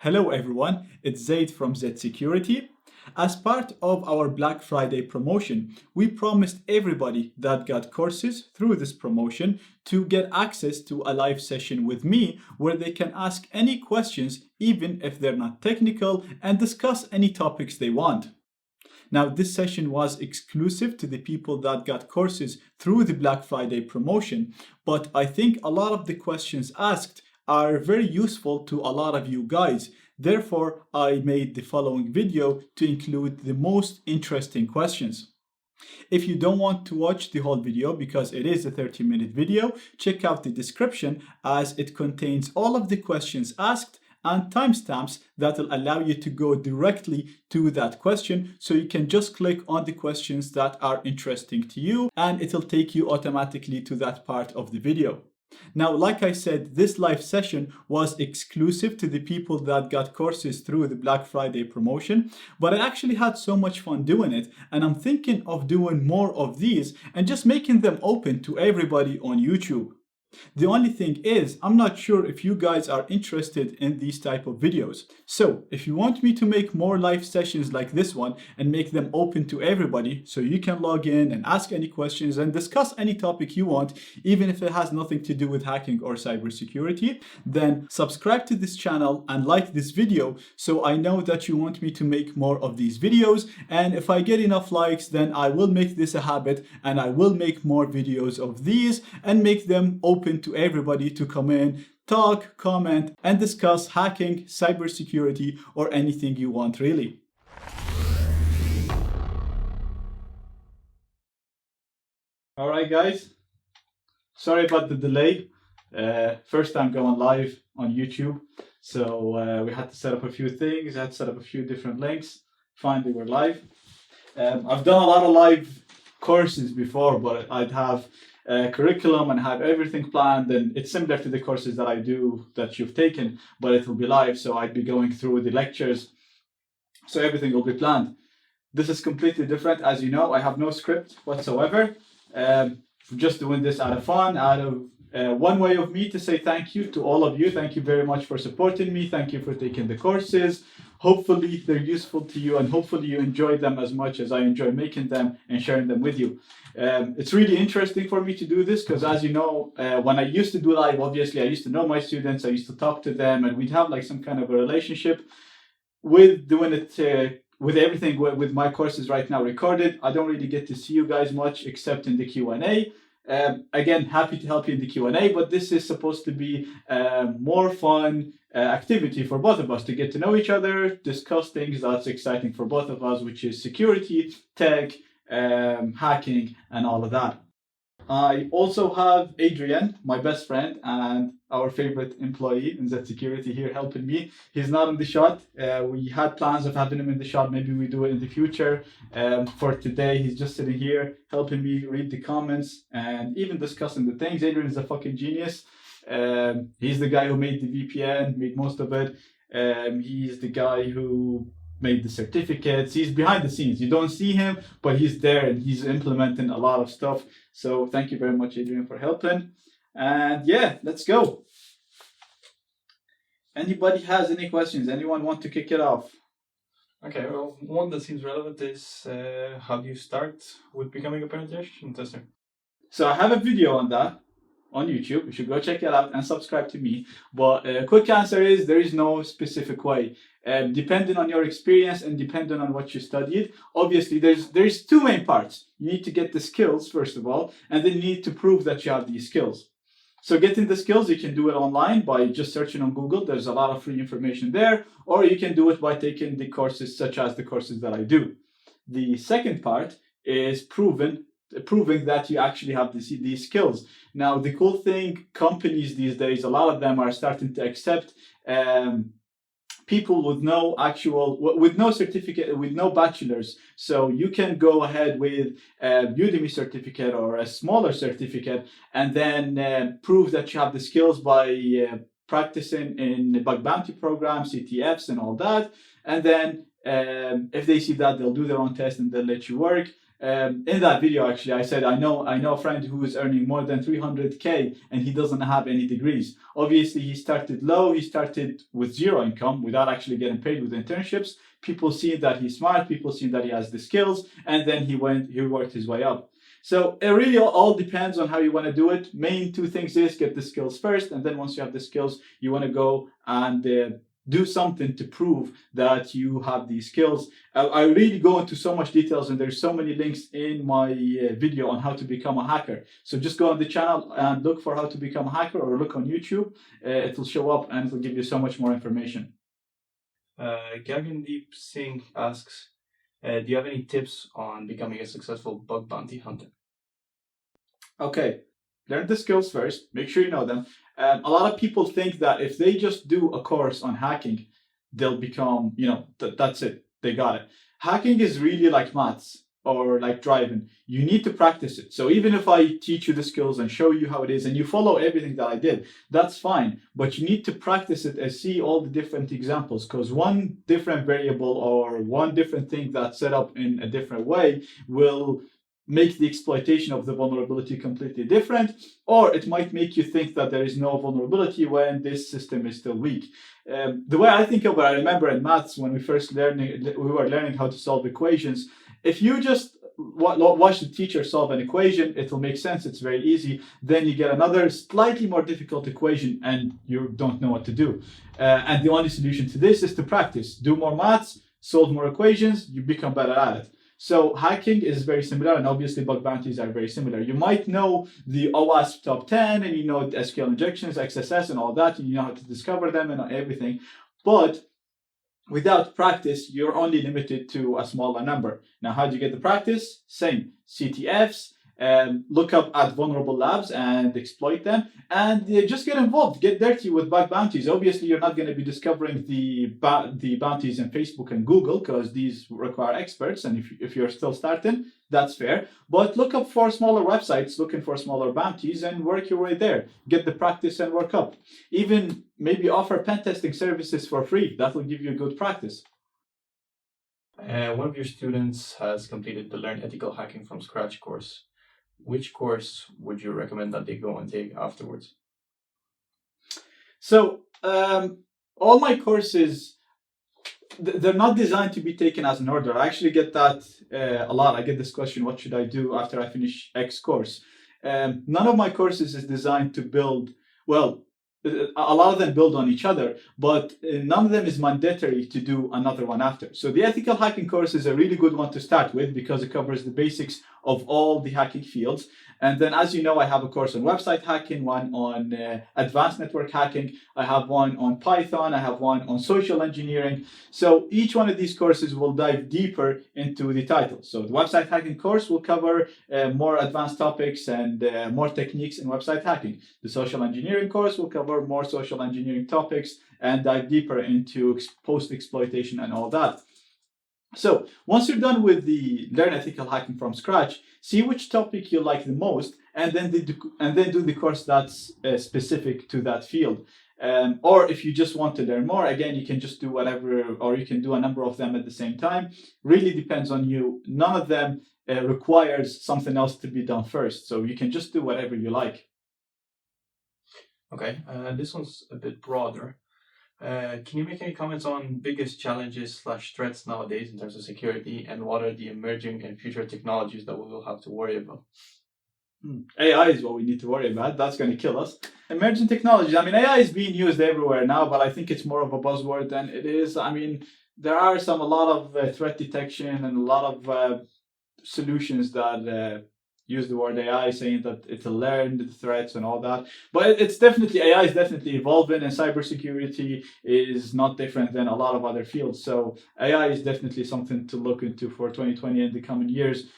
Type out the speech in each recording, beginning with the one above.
Hello everyone, it's Zaid from zSecurity. As part of our Black Friday promotion, we promised everybody that got courses through this promotion to get access to a live session with me where they can ask any questions even if they're not technical and discuss any topics they want. Now, this session was exclusive to the people that got courses through the Black Friday promotion, but I think a lot of the questions asked are very useful to a lot of you guys. Therefore, I made the following video to include the most interesting questions. If you don't want to watch the whole video because it is a 30-minute video, check out the description as it contains all of the questions asked and timestamps that will allow you to go directly to that question, so you can just click on the questions that are interesting to you and it'll take you automatically to that part of the video. Now, like I said, this live session was exclusive to the people that got courses through the Black Friday promotion, but I actually had so much fun doing it, and I'm thinking of doing more of these and just making them open to everybody on YouTube. The only thing is, I'm not sure if you guys are interested in these type of videos. So if you want me to make more live sessions like this one and make them open to everybody so you can log in and ask any questions and discuss any topic you want, even if it has nothing to do with hacking or cybersecurity, then subscribe to this channel and like this video so I know that you want me to make more of these videos. And if I get enough likes, then I will make this a habit and I will make more videos of these and make them open to everybody to come in, talk, comment, and discuss hacking, cybersecurity, or anything you want really. All right, guys. Sorry about the delay. First time going live on YouTube. So we had to set up a few things. I had to set up a few different links. Finally, we're live. I've done a lot of live courses before, but I'd have curriculum and have everything planned, and it's similar to the courses that I do that you've taken, but it will be live, so I'd be going through the lectures, so everything will be planned. This is completely different. As you know, I have no script whatsoever. Just doing this out of fun, out of one way of me to say thank you to all of you. Thank you very much for supporting me. Thank you for taking the courses. Hopefully they're useful to you, and hopefully you enjoy them as much as I enjoy making them and sharing them with you. It's really interesting for me to do this because, as you know, when I used to do live, obviously I used to know my students, I used to talk to them, and we'd have like some kind of a relationship. With doing it with everything with my courses right now recorded, I don't really get to see you guys much except in the Q&A. Again, happy to help you in the Q&A, but this is supposed to be more fun activity for both of us to get to know each other, discuss things that's exciting for both of us, which is security, tech, hacking, and all of that. I also have Adrian, my best friend and our favorite employee in zSecurity here helping me. He's not in the shot. We had plans of having him in the shot. Maybe we do it in the future. For today, he's just sitting here helping me read the comments and even discussing the things. Adrian is a fucking genius. He's the guy who made the VPN, made most of it. He's the guy who made the certificates. He's behind the scenes. You don't see him, but he's there and he's implementing a lot of stuff. So thank you very much, Adrian, for helping. And yeah, let's go. Anybody has any questions? Anyone want to kick it off? Okay, well, one that seems relevant is how do you start with becoming a penetration tester? So I have a video on that on YouTube. You should go check it out and subscribe to me. But a quick answer is there is no specific way. Depending on your experience and depending on what you studied, obviously there's two main parts. You need to get the skills first of all, and then you need to prove that you have these skills. So getting the skills, you can do it online by just searching on Google. There's a lot of free information there, or you can do it by taking the courses such as the courses that I do. The second part is proving that you actually have these skills. Now, the cool thing, companies these days, a lot of them are starting to accept people with no certificate, with no bachelor's. So you can go ahead with a Udemy certificate or a smaller certificate and then prove that you have the skills by practicing in bug bounty programs, CTFs and all that. And then if they see that, they'll do their own test and they'll let you work. In that video, actually, I said I know a friend who is earning more than 300K and he doesn't have any degrees. Obviously, he started low. He started with zero income without actually getting paid with internships. People see that he's smart. People see that he has the skills, and then he worked his way up. So it really all depends on how you want to do it. Main two things is get the skills first, and then once you have the skills, you want to go and do something to prove that you have these skills. I really go into so much details, and there's so many links in my video on how to become a hacker. So just go on the channel and look for how to become a hacker, or look on YouTube. It will show up and it will give you so much more information. Gagandeep Singh asks, do you have any tips on becoming a successful bug bounty hunter? Okay, learn the skills first. Make sure you know them. A lot of people think that if they just do a course on hacking, they'll become, that's it. They got it. Hacking is really like maths or like driving. You need to practice it. So even if I teach you the skills and show you how it is and you follow everything that I did, that's fine. But you need to practice it and see all the different examples, because one different variable or one different thing that's set up in a different way will make the exploitation of the vulnerability completely different, or it might make you think that there is no vulnerability when this system is still weak. The way I think of it, I remember in maths when we were learning how to solve equations. If you just watch the teacher solve an equation, it will make sense. It's very easy. Then you get another slightly more difficult equation and you don't know what to do. And the only solution to this is to practice. Do more maths, solve more equations, you become better at it. So hacking is very similar, and obviously bug bounties are very similar. You might know the OWASP top 10, and you know SQL injections, XSS, and all that, and you know how to discover them and everything. But without practice, you're only limited to a smaller number. Now, how do you get the practice? Same, CTFs, look up at vulnerable labs and exploit them, and just get involved, get dirty with bug bounties. Obviously, you're not going to be discovering the bounties in Facebook and Google, because these require experts, and if you're still starting, that's fair. But look up for smaller websites looking for smaller bounties and work your way there. Get the practice and work up. Even maybe offer pen testing services for free. That will give you good practice. One of your students has completed the Learn Ethical Hacking from Scratch course. Which course would you recommend that they go and take afterwards? So all my courses, they're not designed to be taken as an order. I actually get that a lot. I get this question, what should I do after I finish X course? None of my courses is designed to build, well, a lot of them build on each other, but none of them is mandatory to do another one after. So the ethical hacking course is a really good one to start with because it covers the basics of all the hacking fields. And then, as you know, I have a course on website hacking, one on advanced network hacking. I have one on Python. I have one on social engineering. So each one of these courses will dive deeper into the title. So the website hacking course will cover more advanced topics and more techniques in website hacking. The social engineering course will cover more social engineering topics and dive deeper into post-exploitation and all that. So once you're done with the Learn Ethical Hacking from Scratch, see which topic you like the most, and then do the course that's specific to that field. Or if you just want to learn more, again, you can just do whatever, or you can do a number of them at the same time. Really depends on you. None of them requires something else to be done first. So you can just do whatever you like. Okay, this one's a bit broader. Can you make any comments on biggest challenges / threats nowadays in terms of security, and what are the emerging and future technologies that we will have to worry about? AI is what we need to worry about. That's going to kill us. Emerging technologies. I mean, AI is being used everywhere now, but I think it's more of a buzzword than it is. I mean, there are a lot of threat detection and a lot of solutions that use the word AI, saying that it'll learn the threats and all that. But it's definitely, AI is definitely evolving, and cybersecurity is not different than a lot of other fields. So AI is definitely something to look into for 2020 and the coming years.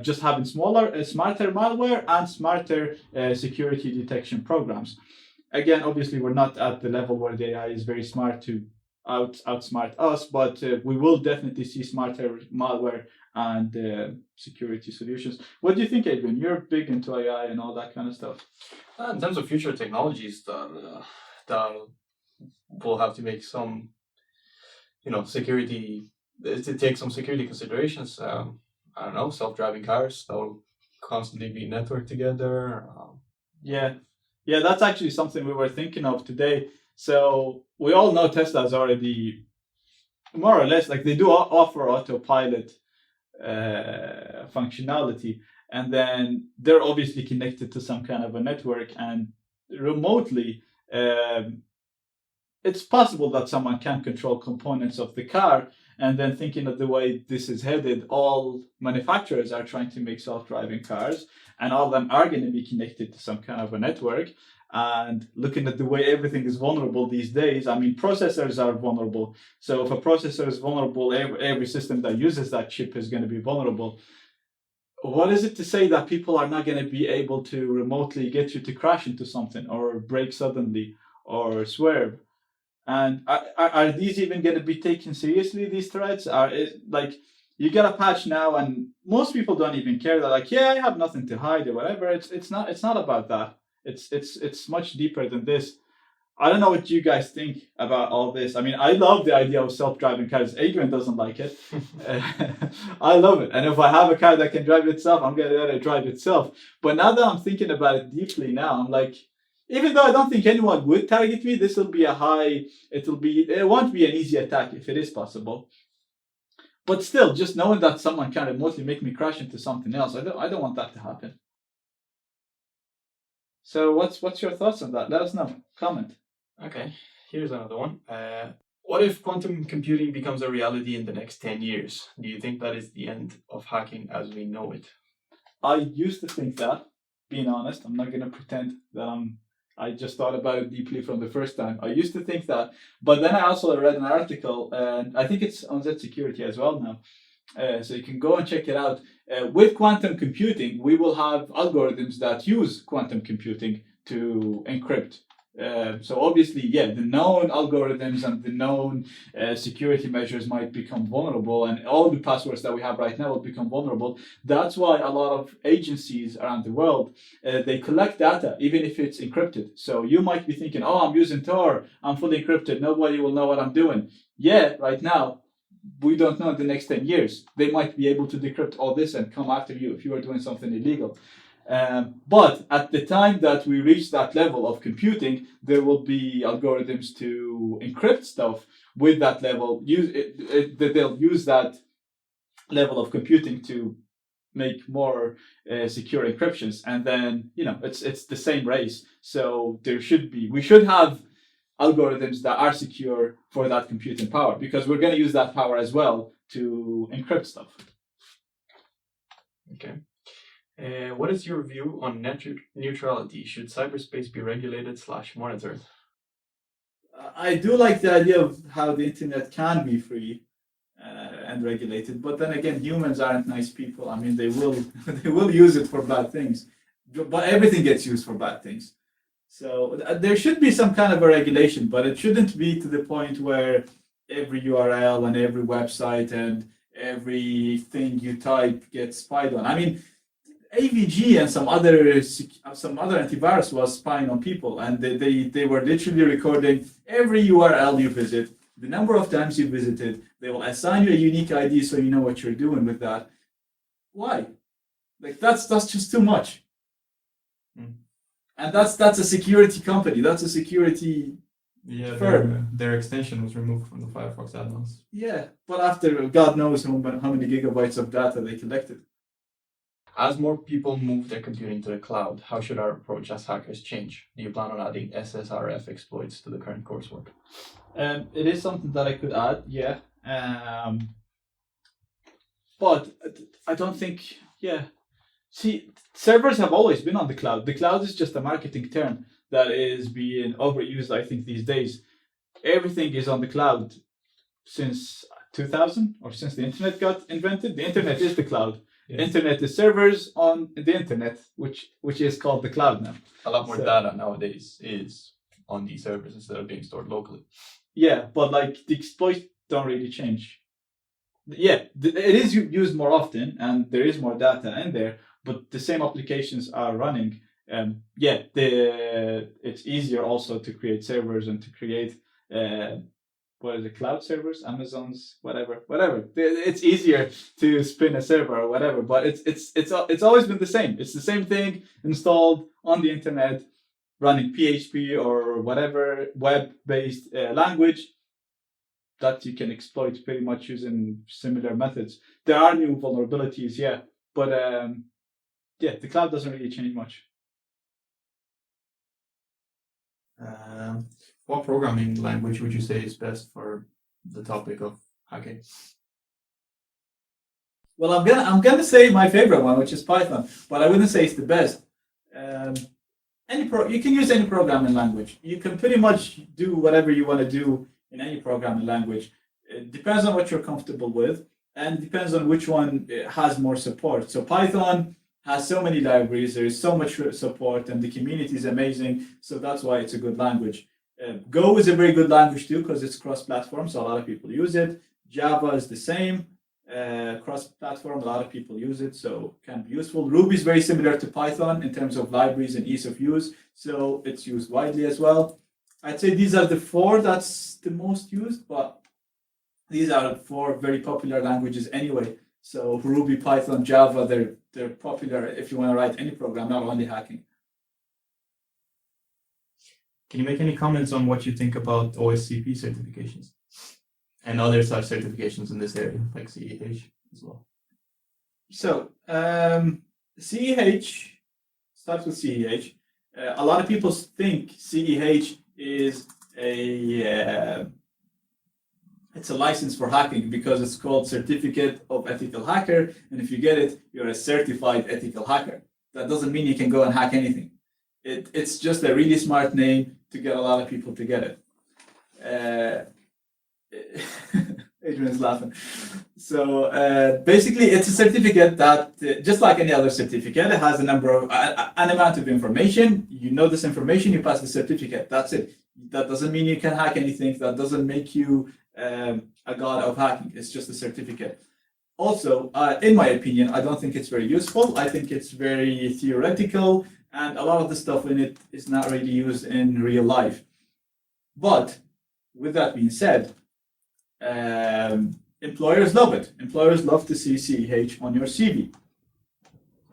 Just having smarter malware and smarter security detection programs. Again, obviously, we're not at the level where the AI is very smart to outsmart us, but we will definitely see smarter malware and security solutions. What do you think, Adrian? You're big into AI and all that kind of stuff. In terms of future technologies that will have to make some, security, to take some security considerations. I don't know, self-driving cars that will constantly be networked together. Yeah, that's actually something we were thinking of today. So we all know Tesla's already more or less like they do offer autopilot functionality, and then they're obviously connected to some kind of a network and remotely. It's possible that someone can control components of the car, and then thinking of the way this is headed, all manufacturers are trying to make self-driving cars, and all of them are going to be connected to some kind of a network. And looking at the way everything is vulnerable these days, I mean, processors are vulnerable. So if a processor is vulnerable, every system that uses that chip is going to be vulnerable. What is it to say that people are not going to be able to remotely get you to crash into something or brake suddenly or swerve? And are these even going to be taken seriously, these threats? Like, you get a patch now and most people don't even care. They're like, yeah, I have nothing to hide or whatever. It's not about that. It's much deeper than this. I don't know what you guys think about all this. I mean, I love the idea of self-driving cars. Adrian doesn't like it. I love it. And if I have a car that can drive itself, I'm going to let it drive itself. But now that I'm thinking about it deeply now, I'm like, even though I don't think anyone would target me, this will be it won't be an easy attack if it is possible. But still, just knowing that someone can remotely make me crash into something else, I don't want that to happen. So what's your thoughts on that? Let us know. Comment. Okay, here's another one. What if quantum computing becomes a reality in the next 10 years? Do you think that is the end of hacking as we know it? I used to think that, being honest. I'm not going to pretend that I just thought about it deeply from the first time. I used to think that, but then I also read an article, and I think it's on zSecurity as well now. So you can go and check it out. With quantum computing, we will have algorithms that use quantum computing to encrypt. So obviously, the known algorithms and the known security measures might become vulnerable, and all the passwords that we have right now will become vulnerable. That's why a lot of agencies around the world, they collect data, even if it's encrypted. So you might be thinking, oh, I'm using Tor, I'm fully encrypted, nobody will know what I'm doing. Yeah, right now, we don't know in the next 10 years. They might be able to decrypt all this and come after you if you are doing something illegal. But at the time that we reach that level of computing, there will be algorithms to encrypt stuff with that level. They'll use that level of computing to make more secure encryptions, and then it's the same race. So we should have algorithms that are secure for that computing power, because we're going to use that power as well to encrypt stuff. Okay. What is your view on net neutrality? Should cyberspace be regulated / monitored? I do like the idea of how the internet can be free and regulated, but then again, humans aren't nice people. I mean, they will use it for bad things, but everything gets used for bad things. So there should be some kind of a regulation, but it shouldn't be to the point where every URL and every website and everything you type gets spied on. I mean, AVG and some other antivirus was spying on people, and they were literally recording every URL you visit, the number of times you visited. They will assign you a unique ID so you know what you're doing with that. Why? Like that's just too much. And that's a security company. That's a security firm. Their extension was removed from the Firefox add-ons. Yeah, but after God knows how many gigabytes of data they collected. As more people move their computing to the cloud, how should our approach as hackers change? Do you plan on adding SSRF exploits to the current coursework? It is something that I could add, yeah. But I don't think, See, servers have always been on the cloud. The cloud is just a marketing term that is being overused, I think, these days. Everything is on the cloud since 2000, or since the internet got invented. The internet is the cloud. Yes. Internet is servers on the internet, which is called the cloud now. A lot more data nowadays is on these servers instead of being stored locally. Yeah, but like the exploits don't really change. Yeah, it is used more often, and there is more data in there, but the same applications are running. It's easier also to create servers and to create what is it, cloud servers, Amazon's, whatever. It's easier to spin a server or whatever, but it's always been the same. It's the same thing installed on the internet, running PHP or whatever web-based language that you can exploit pretty much using similar methods. There are new vulnerabilities, yeah, but the cloud doesn't really change much. What programming language would you say is best for the topic of hacking? Well, I'm gonna say my favorite one, which is Python, but I wouldn't say it's the best. You can use any programming language. You can pretty much do whatever you want to do in any programming language. It depends on what you're comfortable with, and depends on which one has more support. So Python has so many libraries, there is so much support, and the community is amazing. So that's why it's a good language. Go is a very good language too, because it's cross-platform, so a lot of people use it. Java is the same, cross-platform, a lot of people use it, so it can be useful. Ruby is very similar to Python in terms of libraries and ease of use, so it's used widely as well. I'd say these are the four that's the most used, but these are four very popular languages anyway. So Ruby, Python, Java, they're popular if you want to write any program, not only hacking. Can you make any comments on what you think about OSCP certifications and other such certifications in this area, like CEH as well? So CEH, starts with CEH. A lot of people think CEH is it's a license for hacking because it's called Certificate of Ethical Hacker, and if you get it, you're a certified ethical hacker. That doesn't mean you can go and hack anything. It's just a really smart name to get a lot of people to get it. Adrian's laughing. So basically, it's a certificate that, just like any other certificate, it has an amount of information. You know this information, you pass the certificate. That's it. That doesn't mean you can hack anything. That doesn't make you a god of hacking. It's just a certificate. Also, in my opinion, I don't think it's very useful. I think it's very theoretical, and a lot of the stuff in it is not really used in real life. But with that being said, employers love it. Employers love to see CEH on your CV.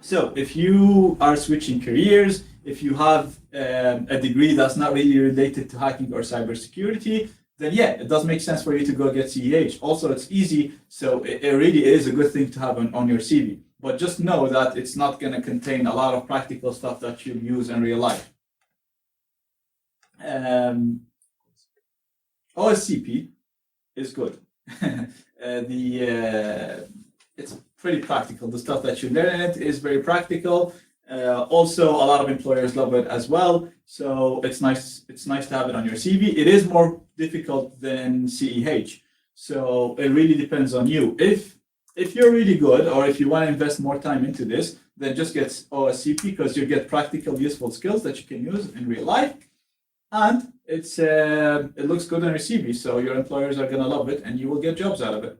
So if you are switching careers, if you have a degree that's not really related to hacking or cybersecurity, then yeah, it does make sense for you to go get CEH. Also, it's easy, so it really is a good thing to have on your CV. But just know that it's not going to contain a lot of practical stuff that you use in real life. OSCP is good. It's pretty practical. The stuff that you learn in it is very practical. Also, a lot of employers love it as well. So it's nice. It's nice to have it on your CV. It is more difficult than CEH. So it really depends on you. If you're really good, or if you want to invest more time into this, then just get OSCP because you get practical, useful skills that you can use in real life, and it looks good on your CV. So your employers are gonna love it, and you will get jobs out of it.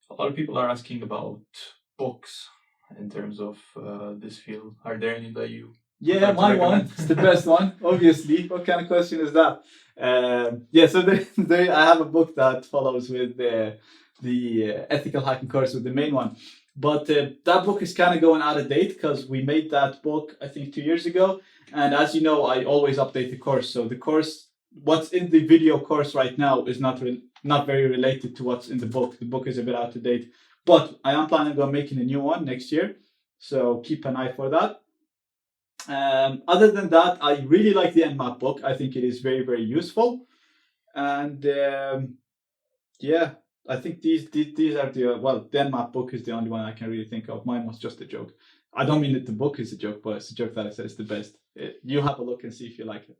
A lot of people are asking about books in terms of this field. Are there any that you? Yeah, my one. It's the best one, obviously. What kind of question is that? So I have a book that follows with the ethical hacking course with the main one. But that book is kind of going out of date because we made that book, I think, 2 years ago. And as you know, I always update the course. So the course, what's in the video course right now is not very related to what's in the book. The book is a bit out of date. But I am planning on making a new one next year. So keep an eye for that. Other than that, I really like the Nmap book. I think it is very, very useful. And I think these are the Nmap book is the only one I can really think of. Mine was just a joke. I don't mean that the book is a joke, but it's a joke that I said it's the best. You have a look and see if you like it.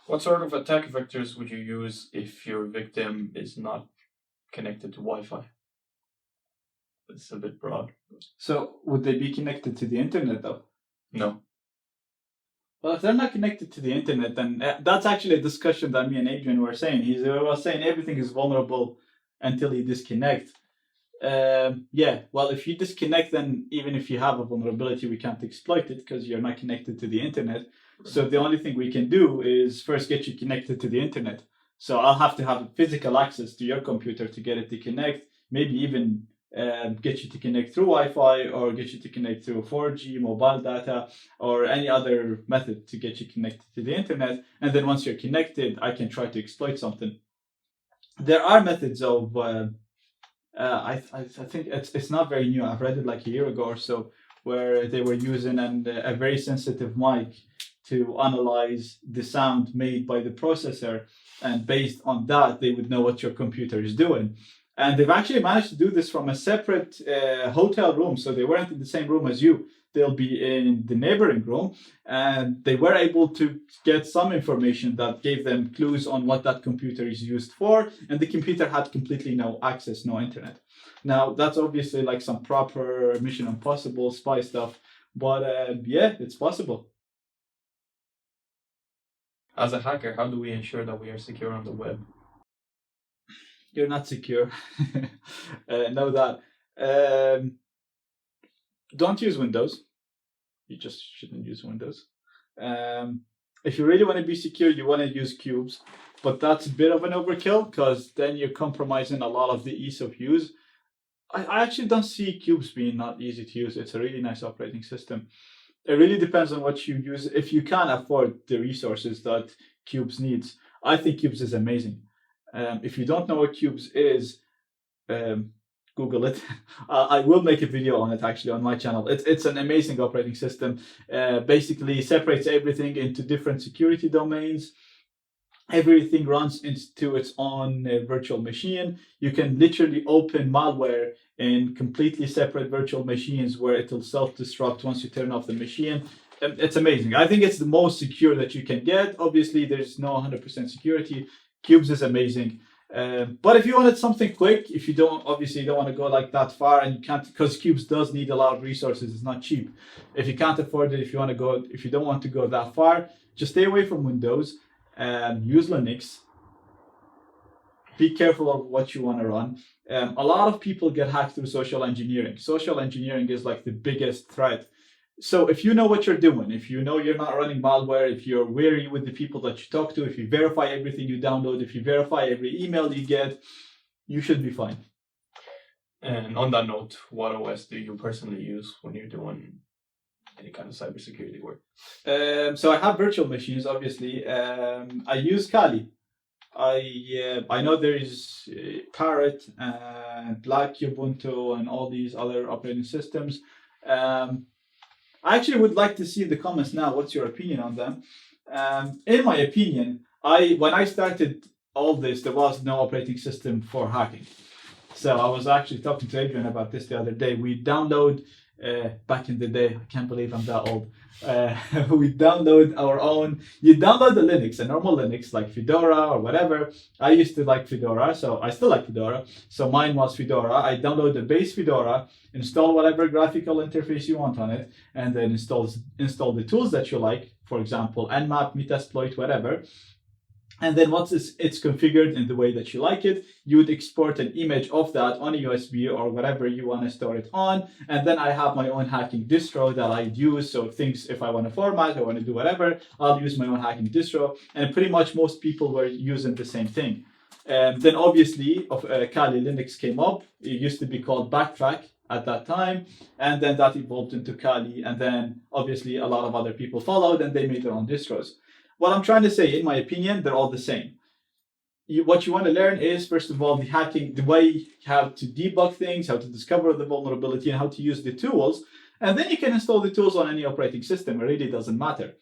What sort of attack vectors would you use if your victim is not connected to Wi-Fi? It's a bit broad. So would they be connected to the internet though? No. Well, if they're not connected to the internet, then that's actually a discussion that me and Adrian were saying. He was saying everything is vulnerable until you disconnect. Well, if you disconnect, then even if you have a vulnerability, we can't exploit it because you're not connected to the internet. So the only thing we can do is first get you connected to the internet. So I'll have to have physical access to your computer to get it to connect, maybe even get you to connect through Wi-Fi or get you to connect through 4G, mobile data, or any other method to get you connected to the internet. And then once you're connected, I can try to exploit something. There are methods of, I think it's not very new. I've read it like a year ago or so, where they were using a very sensitive mic to analyze the sound made by the processor, and based on that, they would know what your computer is doing. And they've actually managed to do this from a separate hotel room, so they weren't in the same room as you. They'll be in the neighboring room, and they were able to get some information that gave them clues on what that computer is used for, and the computer had completely no access, no internet. Now, that's obviously like some proper Mission Impossible spy stuff, but yeah, it's possible. As a hacker, how do we ensure that we are secure on the web? You're not secure. Know that. Don't use Windows. You just shouldn't use Windows. If you really want to be secure, you want to use cubes, but that's a bit of an overkill because then you're compromising a lot of the ease of use. I actually don't see cubes being not easy to use. It's a really nice operating system. It really depends on what you use. If you can afford the resources that cubes needs, I think cubes is amazing. If you don't know what cubes is, Google it. I will make a video on it actually on my channel. It's an amazing operating system. Basically separates everything into different security domains. Everything runs into its own virtual machine. You can literally open malware in completely separate virtual machines where it'll self-destruct once you turn off the machine. It's amazing. I think it's the most secure that you can get. Obviously, there's no 100% security. Cubes is amazing. But if you wanted something quick, if you don't want to go like that far, and you can't, because cubes does need a lot of resources, it's not cheap. If you can't afford it, if you don't want to go that far, just stay away from Windows. Use Linux. Be careful of what you want to run. A lot of people get hacked through social engineering. Social engineering is like the biggest threat. So if you know what you're doing, if you know you're not running malware, if you're wary with the people that you talk to, if you verify everything you download, if you verify every email you get, you should be fine. And on that note, what OS do you personally use when you're doing any kind of cybersecurity work? So I have virtual machines, obviously. I use Kali. I know there is Parrot and Black Ubuntu and all these other operating systems. I actually would like to see in the comments now what's your opinion on them. In my opinion, when I started all this, there was no operating system for hacking. So I was actually talking to Adrian about this the other day. We download, back in the day, I can't believe I'm that old. We download our own. You download the Linux, a normal Linux like Fedora or whatever. I used to like Fedora, so I still like Fedora. So mine was Fedora. I download the base Fedora, install whatever graphical interface you want on it, and then install the tools that you like. For example, Nmap, Metasploit, whatever. And then once it's configured in the way that you like it, you would export an image of that on a USB or whatever you want to store it on. And then I have my own hacking distro that I use. So things, if I want to format, I want to do whatever, I'll use my own hacking distro. And pretty much most people were using the same thing. Then obviously, Kali Linux came up. It used to be called Backtrack at that time. And then that evolved into Kali. And then obviously a lot of other people followed and they made their own distros. What I'm trying to say, in my opinion, they're all the same. What you want to learn is, first of all, the way how to debug things, how to discover the vulnerability, and how to use the tools. And then you can install the tools on any operating system. It really doesn't matter.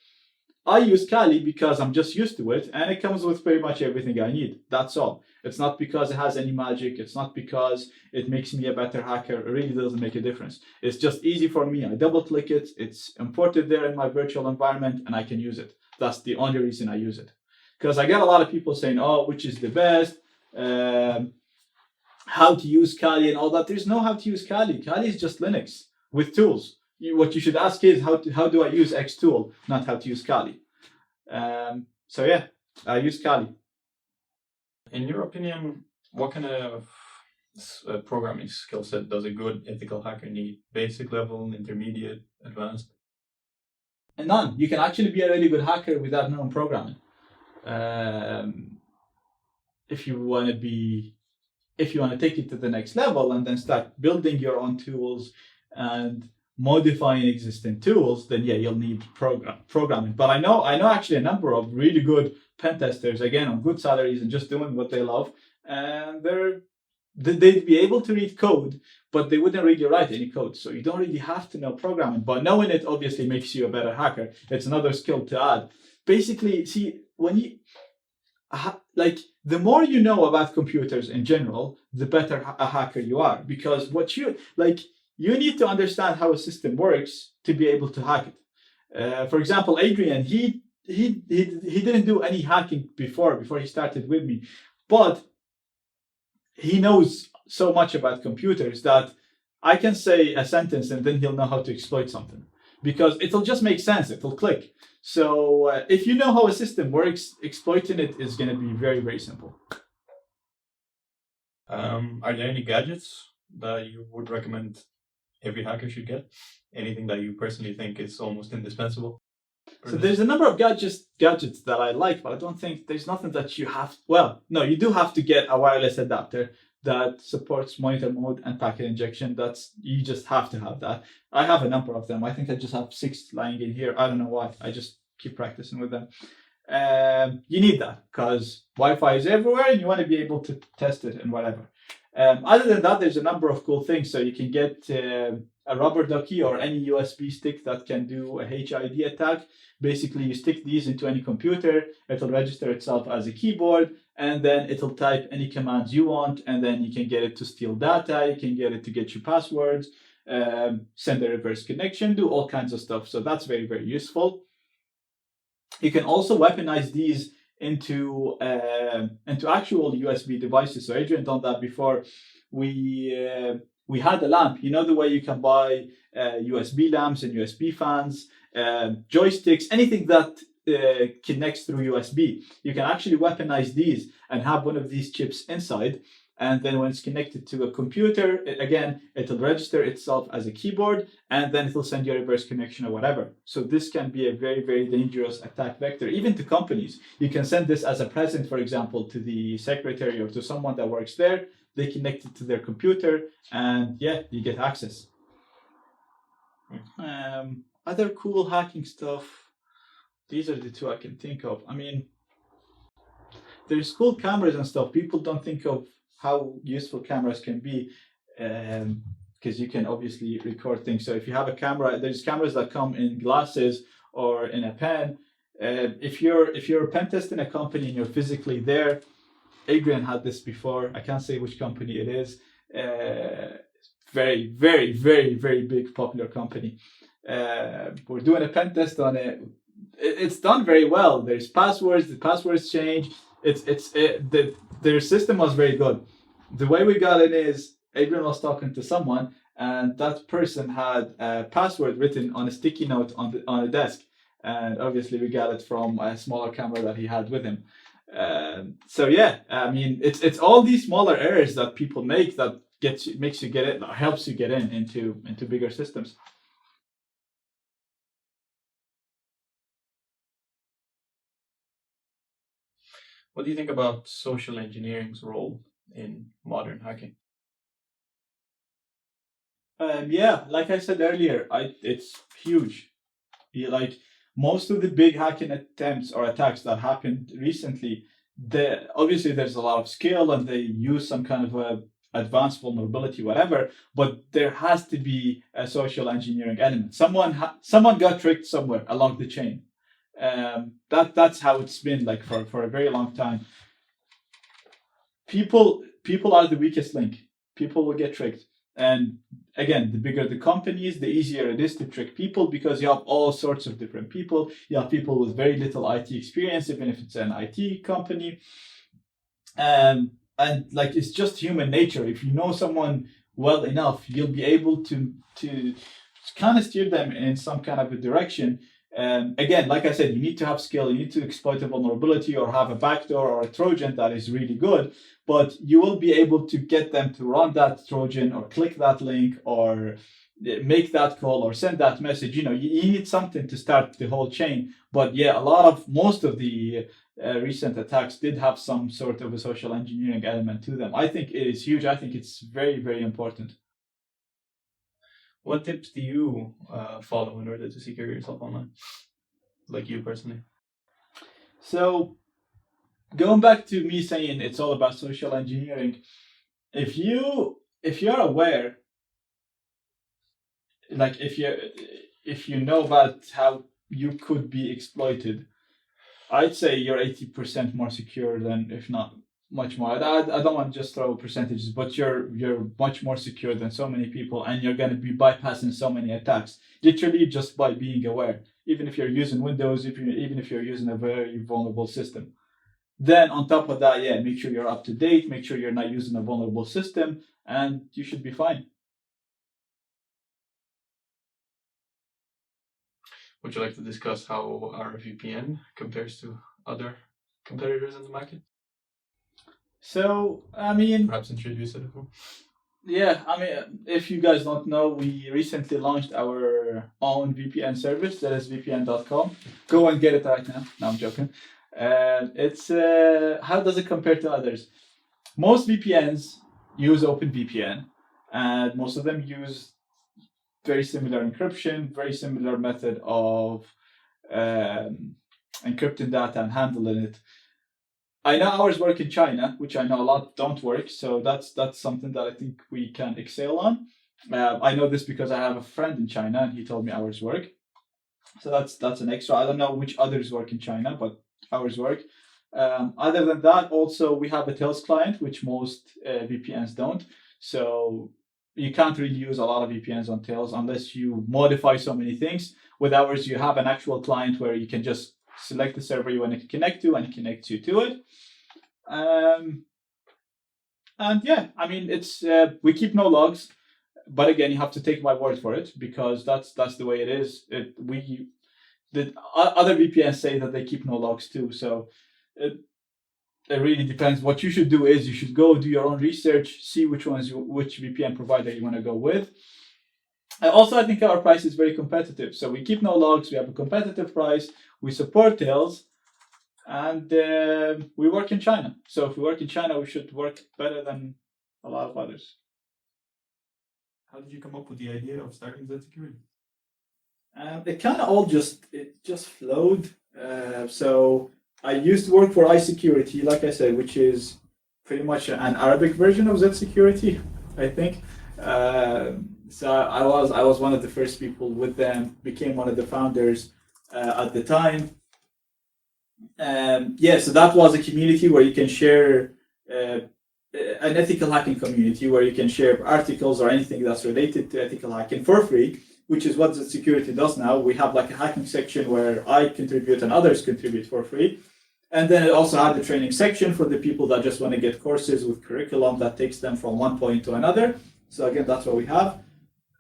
I use Kali because I'm just used to it, and it comes with pretty much everything I need. That's all. It's not because it has any magic. It's not because it makes me a better hacker. It really doesn't make a difference. It's just easy for me. I double-click it. It's imported there in my virtual environment, and I can use it. That's the only reason I use it. Because I get a lot of people saying, oh, which is the best, how to use Kali and all that. There's no how to use Kali. Kali is just Linux with tools. What you should ask is, how do I use X tool, not how to use Kali. So yeah, I use Kali. In your opinion, what kind of programming skill set does a good ethical hacker need? Basic level, intermediate, advanced? None. You can actually be a really good hacker without knowing programming. If you want to take it to the next level and then start building your own tools and modifying existing tools, then yeah, you'll need programming. But I know actually a number of really good pen testers, again, on good salaries and just doing what they love, and they'd be able to read code, but they wouldn't really write any code. So you don't really have to know programming, but knowing it obviously makes you a better hacker. It's another skill to add. Basically, see, when you like, the more you know about computers in general, the better a hacker you are, because what you need to understand how a system works to be able to hack it. For example, Adrian, he didn't do any hacking before he started with me, but he knows so much about computers that I can say a sentence and then he'll know how to exploit something, because it'll just make sense, it'll click. So if you know how a system works, exploiting it is going to be very, very simple. Are there any gadgets that you would recommend every hacker should get? Anything that you personally think is almost indispensable? So there's a number of gadgets that I like, but I don't think there's nothing that you have. Well, no, you do have to get a wireless adapter that supports monitor mode and packet injection. You just have to have that. I have a number of them. I think I just have 6 lying in here. I don't know why. I just keep practicing with them. You need that because Wi-Fi is everywhere and you want to be able to test it and whatever. Other than that, there's a number of cool things. So you can get a rubber ducky or any USB stick that can do a HID attack. Basically, you stick these into any computer, it'll register itself as a keyboard, and then it'll type any commands you want, and then you can get it to steal data, you can get it to get you passwords, send a reverse connection, do all kinds of stuff. So that's very, very useful. You can also weaponize these into actual USB devices. So Adrian done that before. We had a lamp. You know the way you can buy USB lamps and USB fans, joysticks, anything that connects through USB. You can actually weaponize these and have one of these chips inside. And then when it's connected to a computer, it'll register itself as a keyboard, and then it'll send you a reverse connection or whatever. So this can be a very, very dangerous attack vector, even to companies. You can send this as a present, for example, to the secretary or to someone that works there. They connect it to their computer, and yeah, you get access. Other cool hacking stuff. These are the 2 I can think of. I mean, there's cool cameras and stuff. People don't think of how useful cameras can be, because you can obviously record things. So if you have a camera, there's cameras that come in glasses or in a pen. If you're pen testing a company and you're physically there, Adrian had this before. I can't say which company it is. Very, very, very, very big popular company. We're doing a pen test on it. It's done very well. There's passwords. The passwords change. Their system was very good. The way we got it is Adrian was talking to someone, and that person had a password written on a sticky note on a desk, and obviously we got it from a smaller camera that he had with him. So yeah, I mean, it's all these smaller errors that people make that helps you get into bigger systems. What do you think about social engineering's role in modern hacking? Yeah, like I said earlier, it's huge. Like most of the big hacking attempts or attacks that happened recently, obviously there's a lot of skill and they use some kind of a advanced vulnerability, whatever. But there has to be a social engineering element. Someone got tricked somewhere along the chain. That's how it's been like for a very long time. People are the weakest link. People will get tricked. And again, the bigger the companies, the easier it is to trick people, because you have all sorts of different people. You have people with very little IT experience, even if it's an IT company. And like, it's just human nature. If you know someone well enough, you'll be able to kind of steer them in some kind of a direction. Again, like I said, you need to have skill. You need to exploit a vulnerability or have a backdoor or a Trojan that is really good. But you will be able to get them to run that Trojan or click that link or make that call or send that message. You need something to start the whole chain. But yeah, most of the recent attacks did have some sort of a social engineering element to them. I think it is huge. I think it's very, very important. What tips do you follow in order to secure yourself online? Like you personally? So going back to me saying it's all about social engineering, if you're aware, like if you know about how you could be exploited, I'd say you're 80% more secure than, if not much more. I don't want to just throw percentages, but you're much more secure than so many people, and you're going to be bypassing so many attacks literally just by being aware. Even if you're using Windows, even if you're using a very vulnerable system. Then on top of that, yeah, make sure you're up to date, make sure you're not using a vulnerable system, and you should be fine. Would you like to discuss how our VPN compares to other competitors in the market? So, I mean, perhaps introduce it. Yeah, I mean, if you guys don't know, we recently launched our own VPN service, ZSVPN.com. Go and get it right now. No, I'm joking. It's how does it compare to others? Most VPNs use OpenVPN, and most of them use very similar encryption, very similar method of encrypting data and handling it. I know ours work in China, which I know a lot don't work, so that's something that I think we can excel on. I know this because I have a friend in China, and he told me ours work. So that's an extra. I don't know which others work in China, but ours work. Other than that, also we have a Tails client, which most VPNs don't. So you can't really use a lot of VPNs on Tails unless you modify so many things. With ours, you have an actual client where you can just select the server you want to connect to, and it connects you to it. And yeah, I mean, it's we keep no logs, but again, you have to take my word for it because that's the way it is. The other VPNs say that they keep no logs too, so it really depends. What you should do is you should go do your own research, see which VPN provider you want to go with. And also, I think our price is very competitive. So we keep no logs, we have a competitive price, we support Tails, and we work in China. So if we work in China, we should work better than a lot of others. How did you come up with the idea of starting zSecurity? It kind of all just flowed. So I used to work for iSecurity, like I said, which is pretty much an Arabic version of zSecurity, I think. So I was one of the first people with them, became one of the founders at the time. So that was a community where you can share, an ethical hacking community where you can share articles or anything that's related to ethical hacking for free, which is what zSecurity does now. We have like a hacking section where I contribute and others contribute for free. And then it also had the training section for the people that just want to get courses with curriculum that takes them from one point to another. So again, that's what we have.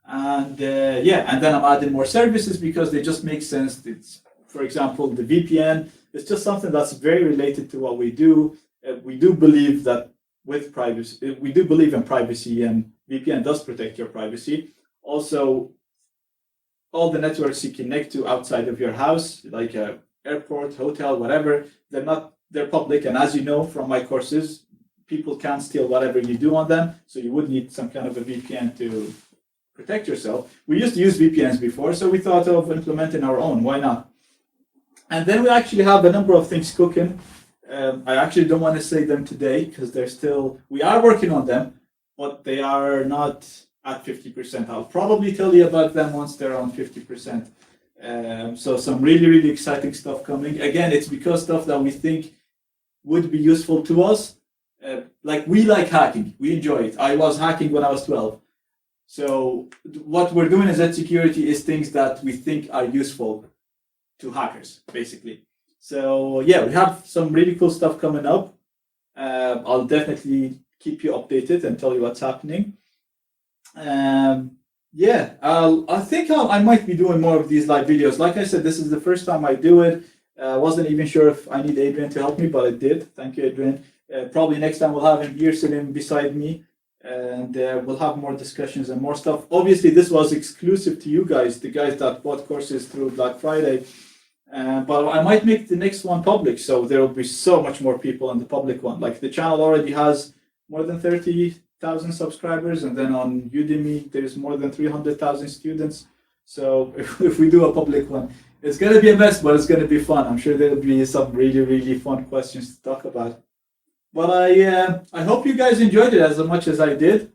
And and then I'm adding more services because they just make sense. It's, for example, the VPN. It's just something that's very related to what we do. We do believe that with privacy, we do believe in privacy, and VPN does protect your privacy. Also, all the networks you connect to outside of your house, like a airport, hotel, whatever, they're public. And as you know from my courses, people can steal whatever you do on them. So you would need some kind of a VPN to protect yourself. We used to use VPNs before, so we thought of implementing our own. Why not? And then we actually have a number of things cooking. I actually don't want to say them today because we are working on them, but they are not at 50%. I'll probably tell you about them once they're on 50%. So some really, really exciting stuff coming. Again, it's because stuff that we think would be useful to us. We like hacking. We enjoy it. I was hacking when I was 12. So what we're doing as zSecurity is things that we think are useful to hackers, basically. So yeah, we have some really cool stuff coming up. I'll definitely keep you updated and tell you what's happening. I think I might be doing more of these live videos. Like I said, this is the first time I do it. I wasn't even sure if I need Adrian to help me, but I did. Thank you, Adrian. Probably next time we'll have him here sitting beside me. and we'll have more discussions and more stuff. Obviously, this was exclusive to you guys, the guys that bought courses through Black Friday. But I might make the next one public, so there will be so much more people on the public one. Like, the channel already has more than 30,000 subscribers, and then on Udemy there's more than 300,000 students. So if we do a public one, it's going to be a mess, but it's going to be fun. I'm sure there'll be some really, really fun questions to talk about. But I hope you guys enjoyed it as much as I did.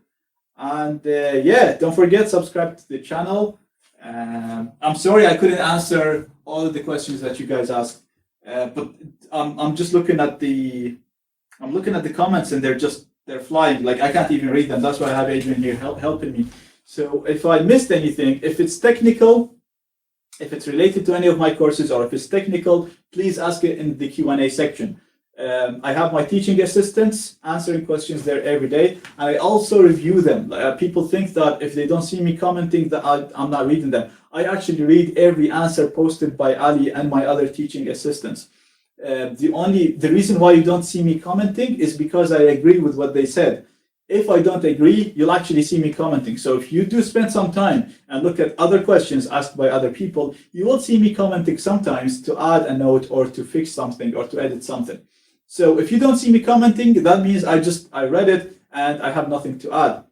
And yeah, don't forget, subscribe to the channel. I'm sorry I couldn't answer all of the questions that you guys asked, but I'm just looking at the comments, and they're flying. Like, I can't even read them. That's why I have Adrian here helping me. So if I missed anything, if it's technical, if it's related to any of my courses, or if it's technical, please ask it in the Q&A section. I have my teaching assistants answering questions there every day, and I also review them. People think that if they don't see me commenting that I'm not reading them. I actually read every answer posted by Ali and my other teaching assistants. The reason why you don't see me commenting is because I agree with what they said. If I don't agree, you'll actually see me commenting. So if you do spend some time and look at other questions asked by other people, you will see me commenting sometimes to add a note or to fix something or to edit something. So if you don't see me commenting, that means I read it and I have nothing to add.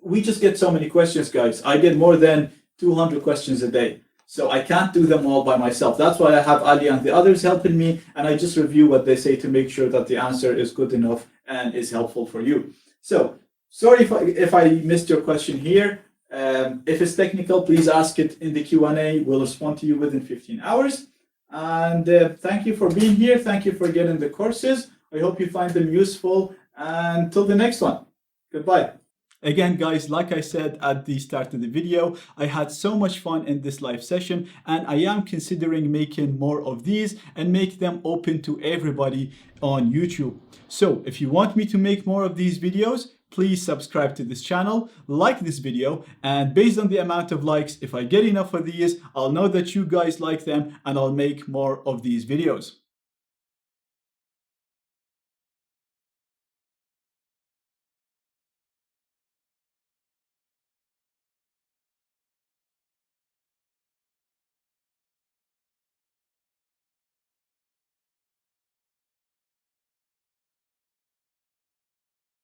We just get so many questions, guys. I get more than 200 questions a day. So I can't do them all by myself. That's why I have Ali and the others helping me, and I just review what they say to make sure that the answer is good enough and is helpful for you. So sorry if I missed your question here. If it's technical, please ask it in the Q&A. We'll respond to you within 15 hours. And thank you for being here. Thank you for getting the courses. I hope you find them useful. And until the next one, goodbye. Again, guys, like I said at the start of the video, I had so much fun in this live session, and I am considering making more of these and make them open to everybody on YouTube. So if you want me to make more of these videos, please subscribe to this channel, like this video, and based on the amount of likes, if I get enough of these, I'll know that you guys like them and I'll make more of these videos.